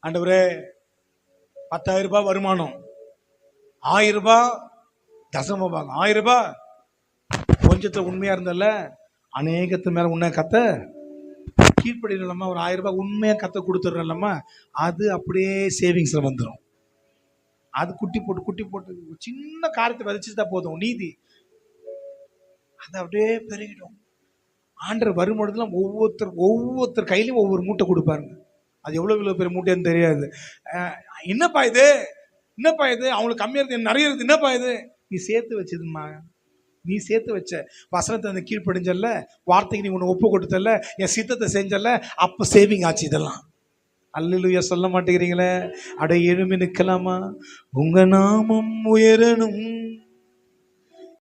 ஆண்டவரே 10,000 ரூபாய் வருமானம், 1000 ரூபாய் தசம பாகம், 1000 ரூபாய் கொஞ்சத்துல உண்மையா இருந்தல்ல, அநேகத்து மேல உண்மையா கத்த கீழ்படியிலமா ஒரு 1000 ரூபாய் உண்மையா கத்த கொடுத்துடுறோம்லம்மா, அது அப்படியே சேவிங்ஸ்ல வந்துடும். அது குட்டி போட்டு சின்ன காரியத்தை விதைச்சுட்டா போதும், நீதி அது அப்படியே பெருகிடும். ஆண்டவர் வரும்பொழுதுலாம் ஒவ்வொருத்தர் கையிலையும் ஒவ்வொரு மூட்டை கொடுப்பாருங்க. அது எவ்வளவு பெரிய மூட்டைன்னு தெரியாது. என்னப்பா இது அவங்களுக்கு கம்மியா இருக்கு, நிறைய இருக்கு, என்னப்பா இது? நீ சேர்த்து வச்சதுமா, நீ சேர்த்து வச்ச வசனத்தை அந்த கீழ்ப்படிஞ்சல்ல, வார்த்தைக்கு நீ உன்னை ஒப்பு கொடுத்தல, என் சித்தத்தை செஞ்சல, அப்ப சேவிங் ஆச்சு. இதெல்லாம் அல்லேலூயா சொல்ல மாட்டேங்கிறீங்களே? அட எழும்பி நிற்கலாமா? உங்க நாமம் உயரணும்,